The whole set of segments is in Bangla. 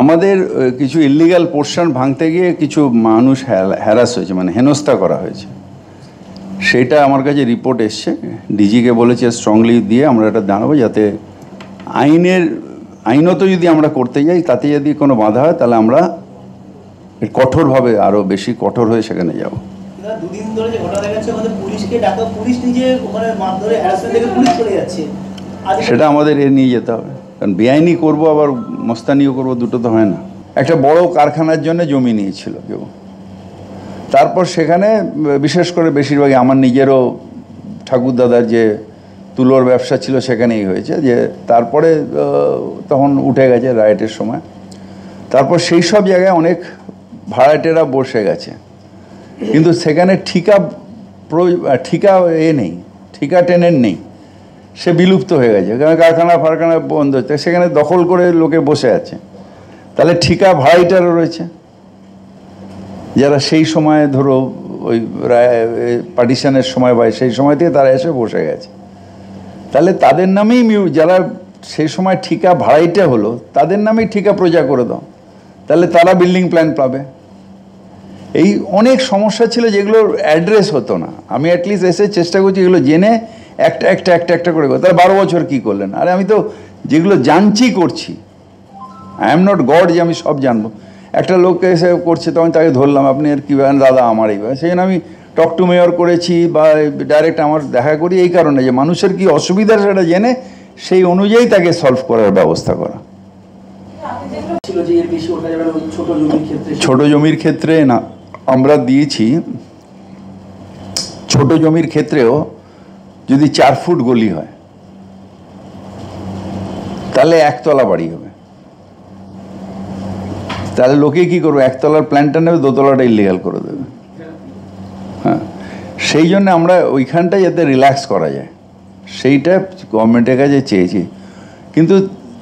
আমাদের কিছু ইলিগাল পোর্শন ভাঙতে গিয়ে কিছু মানুষ হ্যারাস হয়েছে, মানে হেনস্থা করা হয়েছে। সেটা আমার কাছে রিপোর্ট এসছে, ডিজিকে বলেছে স্ট্রংলি দিয়ে আমরা এটা জানাবো, যাতে আইনত যদি আমরা করতে যাই তাতে যদি কোনো বাধা হয় তাহলে আমরা কঠোরভাবে আরও বেশি কঠোর হয়ে সেখানে যাব। দুদিন ধরে যে ঘটনা দেখাচ্ছে আমাদের পুলিশকে ডাকা, পুলিশ নিজে ওখানে মারধরে হ্যারাসমেন্ট থেকে পুলিশ চলে যাচ্ছে, সেটা আমাদের নিয়ে যেতে হবে। কারণ বেআইনি করবো আবার মস্তানিও করবো, দুটো তো হয় না। একটা বড় কারখানার জন্য জমি নিয়েছিল কেউ, তারপর সেখানে বিশেষ করে বেশিরভাগই আমার নিজেরও ঠাকুরদাদার যে তুলোর ব্যবসা ছিল সেখানেই হয়েছে, যে তারপরে তখন উঠে গেছে রাইটের সময়। তারপর সেই সব জায়গায় অনেক ভাড়াটেরা বসে গেছে, কিন্তু সেখানে ঠিকা নেই, ঠিকা টেনের নেই, সে বিলুপ্ত হয়ে গেছে। কারণ কারখানা ফারখানা বন্ধ হচ্ছে, সেখানে দখল করে লোকে বসে আছে। তাহলে ঠিকা ভাড়াইটারও রয়েছে, যারা সেই সময় ধরো ওই পার্টিশনের সময় বা সেই সময় থেকে তারা এসে বসে গেছে। তাহলে তাদের নামেই যারা সেই সময় ঠিকা ভাড়াইটা হলো তাদের নামেই ঠিকা প্রজা করে দাও, তাহলে তারা বিল্ডিং প্ল্যান পাবে। এই অনেক সমস্যা ছিল যেগুলোর অ্যাড্রেস হতো না। আমি অ্যাটলিস্ট এসে চেষ্টা করছি এগুলো জেনে একটা করে তাহলে 12 বছর কী করলেন? আরে আমি তো যেগুলো জানছি করছি, আই এম নট গড যে আমি সব জানবো। একটা লোক এসে করছে, তখন তাকে ধরলাম, আপনি আর কী বলেন দাদা আমার এইভাবে। সেই জন্য আমি টক টু মেয়র করেছি বা ডাইরেক্ট আমার দেখা করি এই কারণে যে মানুষের কি অসুবিধা সেটা জেনে সেই অনুযায়ী তাকে সলভ করার ব্যবস্থা করা। ছোট জমির ক্ষেত্রে না, আমরা দিয়েছি ছোট জমির ক্ষেত্রেও যদি 4 ফুট গলি হয় তাহলে একতলা বাড়ি হবে। তাহলে লোকে কি করবে, একতলার প্ল্যানটা নেবে, দোতলাটা ইলিগাল করে দেবে। হ্যাঁ, সেই জন্য আমরা ওইখানটা যাতে রিল্যাক্স করা যায় সেইটা গভর্নমেন্টের কাছে চেয়েছি। কিন্তু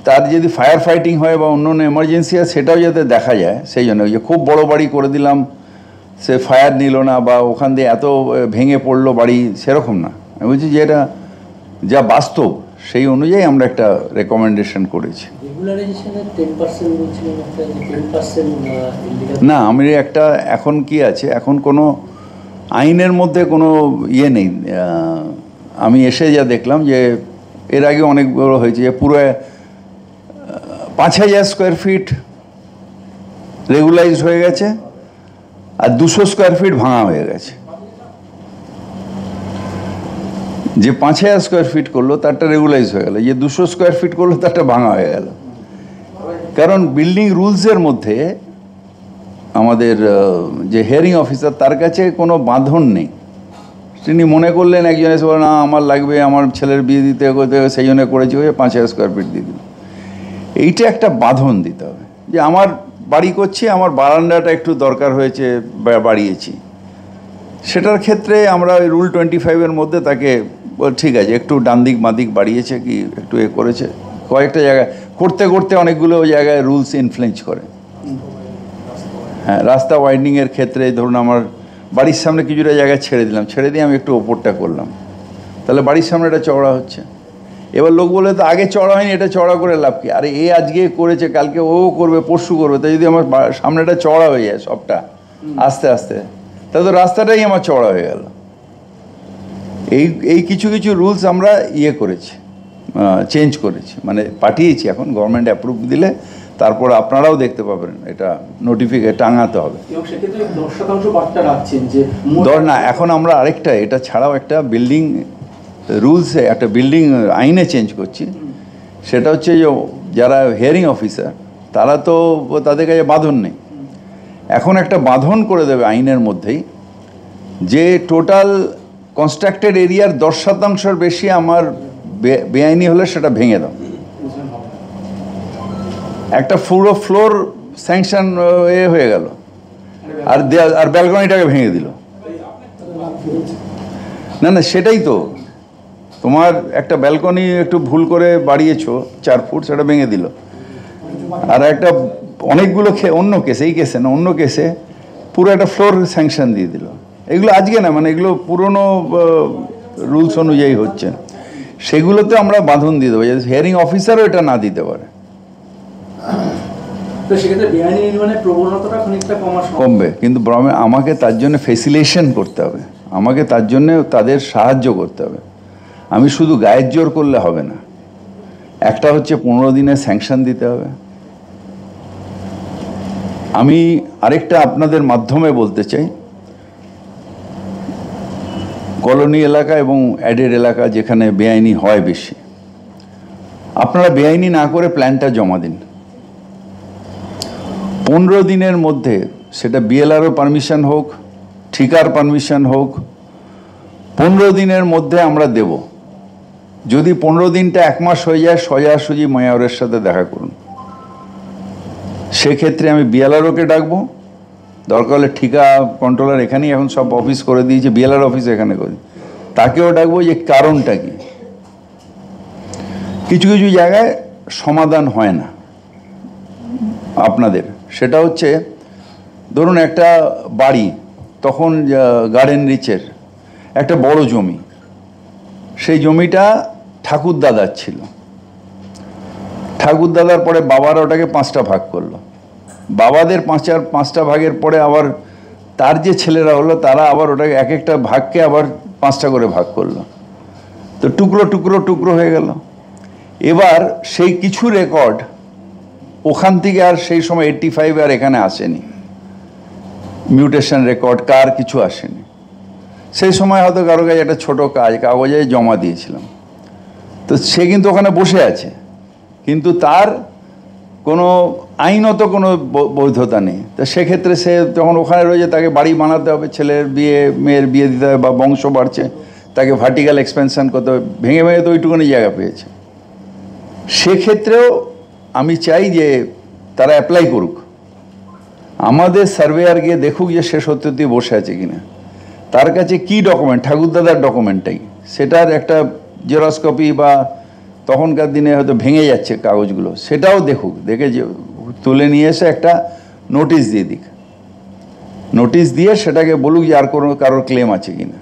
তার যদি ফায়ার ফাইটিং হয় বা অন্য এমার্জেন্সি হয় সেটাও যাতে দেখা যায়, সেই জন্য ওই যে খুব বড় বাড়ি করে দিলাম, সে ফায়ার নিল না বা ওখান দিয়ে এত ভেঙে পড়লো বাড়ি, সেরকম না। আমি বলছি যে এটা যা বাস্তব সেই অনুযায়ী আমরা একটা রেকমেন্ডেশন করেছি। না, আমি একটা এখন কি আছে, এখন কোনো আইনের মধ্যে কোনো ইয়ে নেই। আমি এসে যা দেখলাম যে এর আগে অনেক বড় হয়েছে, যে পুরো 5000 স্কোয়ার ফিট রেগুলাইজড হয়ে গেছে আর 200 স্কোয়ার ফিট ভাঙা হয়ে গেছে। যে 5000 স্কোয়ার ফিট করলো তারটা রেগুলাইজ হয়ে গেল, যে 200 স্কোয়ার ফিট করলো তারটা ভাঙা হয়ে গেল। কারণ বিল্ডিং রুলসের মধ্যে আমাদের যে হিয়ারিং অফিসার তার কাছে কোনো বাঁধন নেই। তিনি মনে করলেন, একজন এসে বলে না আমার লাগবে, আমার ছেলের বিয়ে দিতে সেই জন্য করেছি, ওই 5000 স্কোয়ার ফিট দিয়ে দিল। এইটা একটা বাঁধন দিতে হবে যে আমার বাড়ি করছি, আমার বারান্দাটা একটু দরকার হয়েছে বাড়িয়েছি, সেটার ক্ষেত্রে আমরা ওই রুল 25-এর মধ্যে তাকে ঠিক আছে একটু ডান দিক বাঁদিক বাড়িয়েছে কি একটু করেছে, কয়েকটা জায়গায় করতে করতে অনেকগুলো জায়গায় রুলস ইনফ্লুয়েন্স করে। হ্যাঁ, রাস্তা ওয়াইডনিংয়ের ক্ষেত্রে ধরুন আমার বাড়ির সামনে কিছুটা জায়গা ছেড়ে দিলাম, ছেড়ে দিয়ে আমি একটু ওপরটা করলাম, তাহলে বাড়ির সামনে এটা চওড়া হচ্ছে। এবার লোক বলে তো আগে চওড়া হয়নি, এটা চওড়া করে লাভ কি? আরে এ আজকে করেছে, কালকে ও করবে, পরশু করবে, তাই যদি আমার সামনেটা চওড়া হয়ে যায় সবটা আস্তে আস্তে, তাহলে তো রাস্তাটাই আমার চওড়া হয়ে গেল। এই কিছু কিছু রুলস আমরা করেছি, চেঞ্জ করেছি, মানে পাঠিয়েছি। এখন গভর্নমেন্ট অ্যাপ্রুভ দিলে তারপর আপনারাও দেখতে পাবেন, এটা নোটিফিকেশন টাঙাতে হবে। না, এখন আমরা আরেকটা এটা ছাড়াও একটা বিল্ডিং রুলসে, একটা বিল্ডিং আইনে চেঞ্জ করছি। সেটা হচ্ছে যে যারা হিয়ারিং অফিসার তারা তো তাদের কাছে বাঁধন নেই, এখন একটা বাঁধন করে দেবে আইনের মধ্যেই যে টোটাল কনস্ট্রাক্টেড এরিয়ার 10% বেশি আমার বেআইনি হলে সেটা ভেঙে দাও। একটা পুরো ফ্লোর স্যাংশন হয়ে গেল আর ব্যালকনিটাকে ভেঙে দিল। না না, সেটাই তো, তোমার একটা ব্যালকনি একটু ভুল করে বাড়িয়েছো 4 ফুট, সেটা ভেঙে দিল। আর একটা অনেকগুলো অন্য কেসে, এই কেসে না অন্য কেসে পুরো একটা ফ্লোর স্যাংশন দিয়ে দিল। এগুলো আজকে না, মানে এগুলো পুরনো রুলস অনুযায়ী হচ্ছে, সেগুলোতে আমরা বাঁধন দিয়ে দেবো, হিয়ারিং অফিসারও এটা না দিতে পারে। তো সেক্ষেত্রে বেআইনি নির্মাণের প্রবণতাটা খানিকটা কমবে, কিন্তু আমাকে তার জন্য ফেসিলিটেশন করতে হবে, আমাকে তার জন্য তাদের সাহায্য করতে হবে। আমি শুধু গায়ের জোর করলে হবে না। একটা হচ্ছে 15 দিনের স্যাংশন দিতে হবে। আমি আরেকটা আপনাদের মাধ্যমে বলতে চাই, কলোনি এলাকা এবং অ্যাডেড এলাকা যেখানে বেআইনি হয় বেশি, আপনারা বেআইনি না করে প্ল্যানটা জমা দিন। 15 দিনের মধ্যে, সেটা বিএলআরও পারমিশন হোক, ঠিকার পারমিশন হোক, 15 দিনের মধ্যে আমরা দেব। যদি 15 দিনটা 1 মাস হয়ে যায়, সোজাসুজি মেয়রের সাথে দেখা করুন। সেক্ষেত্রে আমি বিএলআরওকে ডাকবো, দরকার হলে ঠিকা কন্ট্রোলার এখানেই এখন সব অফিস করে দিয়েছে, বিএলআর অফিস এখানে করি, তাকেও ডাকবো যে কারণটা কি। কিছু কিছু জায়গায় সমাধান হয় না আপনাদের, সেটা হচ্ছে ধরুন একটা বাড়ি, তখন গার্ডেন রিচের একটা বড় জমি, সেই জমিটা ঠাকুরদাদার ছিল। ঠাকুরদাদার পরে বাবারা ওটাকে 5টা ভাগ করলো। বাবাদের 5টা ভাগের পরে আবার তার যে ছেলেরা হলো তারা আবার ওটাকে এক একটা ভাগকে আবার 5টা করে ভাগ করলো। তো টুকরো টুকরো টুকরো হয়ে গেল। এবার সেই কিছু রেকর্ড ওখান থেকে আর সেই সময় 85 আর এখানে আসেনি, মিউটেশন রেকর্ড কার কিছু আসেনি। সেই সময় হয়তো কারো কাছে একটা ছোটো কাগজে জমা দিয়েছিলাম, তো সে কিন্তু ওখানে বসে আছে, কিন্তু তার কোনো আইনত কোনো বৈধতা নেই। তো সেক্ষেত্রে সে যখন ওখানে রয়েছে, তাকে বাড়ি বানাতে হবে, ছেলের বিয়ে মেয়ের বিয়ে দিতে হবে, বা বংশ বাড়ছে, তাকে ভার্টিক্যাল এক্সপেনশন করতে হবে, ভেঙে ভেঙে তো ওইটুকুনি জায়গা পেয়েছে। সেক্ষেত্রেও আমি চাই যে তারা অ্যাপ্লাই করুক, আমাদের সার্ভেয়ার গিয়ে দেখুক যে সে সত্যি বসে আছে কিনা, তার কাছে কি ডকুমেন্ট, ঠাকুরদাদার ডকুমেন্টটাই, সেটার একটা জেরক্স কপি, বা তখনকার দিনে হয়তো ভেঙে যাচ্ছে কাগজগুলো, সেটাও দেখুক, দেখে যে তুলে নিয়ে এসে একটা নোটিশ দিয়ে দিক, নোটিশ দিয়ে সেটাকে বলুক যে আর কোনো কারোর ক্লেম আছে কিনা।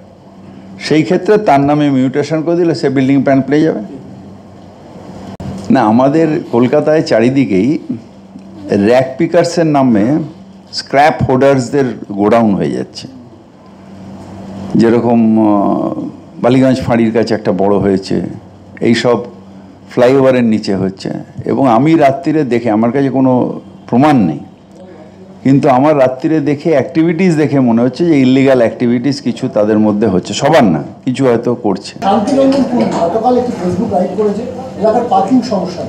সেই ক্ষেত্রে তার নামে মিউটেশন করে দিলে সে বিল্ডিং প্ল্যান পেয়ে যাবে। না, আমাদের কলকাতায় চারিদিকেই র্যাক পিকার্সের নামে স্ক্র্যাপ হোল্ডার্সদের গোডাউন হয়ে যাচ্ছে। যেরকম বালিগঞ্জ ফাঁড়ির কাছে একটা বড় হয়েছে, এইসব ফ্লাইওভারের নিচে হচ্ছে। এবং আমি রাত্রিরে দেখে, আমার কাছে কোনো প্রমাণ নেই, কিন্তু আমার রাত্রিরে দেখে অ্যাক্টিভিটিস দেখে মনে হচ্ছে যে ইলিগাল অ্যাক্টিভিটিস কিছু তাদের মধ্যে হচ্ছে, সবার না, কিছু হয়তো করছে। গতকাল একটি ফেসবুক লাইভ করেছে এলাকার পার্কিং সমস্যা,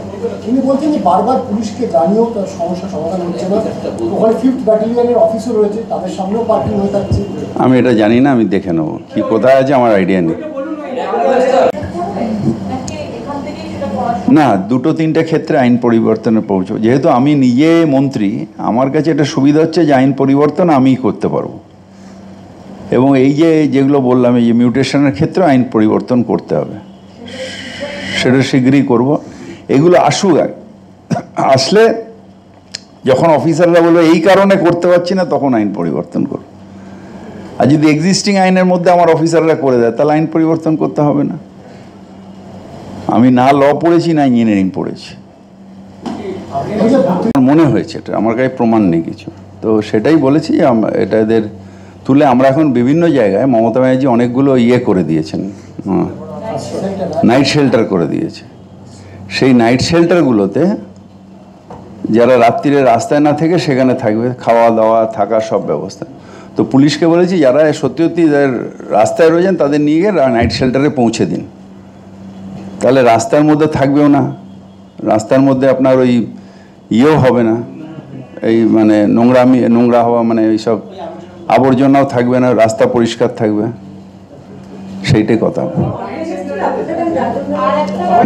তিনি বলছেন যে বারবার পুলিশকে জানিয়েও তার সমস্যা সমাধান হচ্ছে না। ওখানে 5th ব্যাটালিয়নের অফিসও রয়েছে, তাদের সামনেও পার্কিং হয়ে থাকছে। আমি এটা জানি না, আমি দেখে নেবো কি কোথায় আছে, আমার আইডিয়া নেই। না, 2-3টে ক্ষেত্রে আইন পরিবর্তনে পৌঁছবো। যেহেতু আমি নিজে মন্ত্রী, আমার কাছে একটা সুবিধা হচ্ছে যে আইন পরিবর্তন আমিই করতে পারবো। এবং এই যেগুলো বললাম, এই যে মিউটেশনের ক্ষেত্রে আইন পরিবর্তন করতে হবে, সেটা শীঘ্রই করব। এগুলো আসুক, আসলে যখন অফিসাররা বলবে এই কারণে করতে পারছি না, তখন আইন পরিবর্তন করব। আর যদি এক্সিস্টিং আইনের মধ্যে আমার অফিসাররা করে দেয়, তাহলে আইন পরিবর্তন করতে হবে না। আমি না ল পড়েছি না ইঞ্জিনিয়ারিং পড়েছি, মনে হয়েছে, এটা আমার কাছে প্রমাণ নেই কিছু। তো সেটাই বলেছি যে এটা এদের তুলে আমরা এখন বিভিন্ন জায়গায়, মমতা ব্যানার্জি অনেকগুলো করে দিয়েছেন, নাইট শেল্টার করে দিয়েছে। সেই নাইট শেল্টারগুলোতে যারা রাত্রিরে রাস্তায় না থেকে সেখানে থাকবে, খাওয়া দাওয়া থাকার সব ব্যবস্থা। তো পুলিশকে বলেছি যারা সত্যি সত্যি রাস্তায় রয়েছেন তাদের নিয়ে গিয়ে নাইট শেল্টারে পৌঁছে দিন, তাহলে রাস্তার মধ্যে থাকবেও না, রাস্তার মধ্যে আপনার ওই হবে না, এই মানে নোংরা হওয়া, মানে এইসব আবর্জনাও থাকবে না, রাস্তা পরিষ্কার থাকবে, সেইটাই কথা।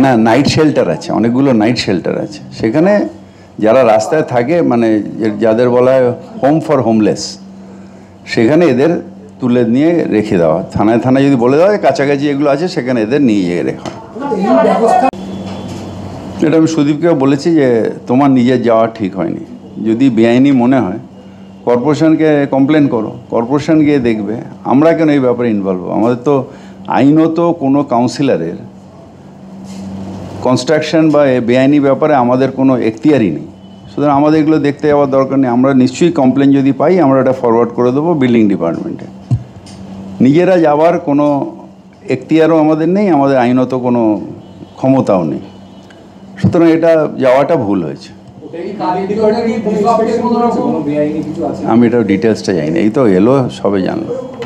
না, নাইট শেল্টার আছে, অনেকগুলো নাইট শেল্টার আছে, সেখানে যারা রাস্তায় থাকে, মানে যাদের বলা হয় হোম ফর হোমলেস, সেখানে এদের তুলে নিয়ে রেখে দেওয়া। থানায় যদি বলে দেওয়া হয় কাছাকাছি এগুলো আছে, সেখানে এদের নিয়ে গিয়ে রেখা। এটা আমি সুদীপকেও বলেছি যে তোমার নিজের যাওয়া ঠিক হয়নি, যদি বেআইনি মনে হয় কর্পোরেশনকে কমপ্লেন করো, কর্পোরেশন গিয়ে দেখবে। আমরা কেন এই ব্যাপারে ইনভলভ হবো? আমাদের তো আইনত কোনো কাউন্সিলরের কনস্ট্রাকশন বা বেআইনি ব্যাপারে আমাদের কোনো এখতিয়ারই নেই, সুতরাং আমাদের এগুলো দেখতে যাওয়ার দরকার নেই। আমরা নিশ্চয়ই কমপ্লেন যদি পাই আমরা এটা ফরওয়ার্ড করে দেবো বিল্ডিং ডিপার্টমেন্টে। নিজেরা যাওয়ার কোনো এখতিয়ারও আমাদের নেই, আমাদের আইনত কোনো ক্ষমতাও নেই। সুতরাং এটা যাওয়াটা ভুল হয়েছে। আমি এটা ডিটেলসটা জানি না, এই তো এলো সবে জানলো।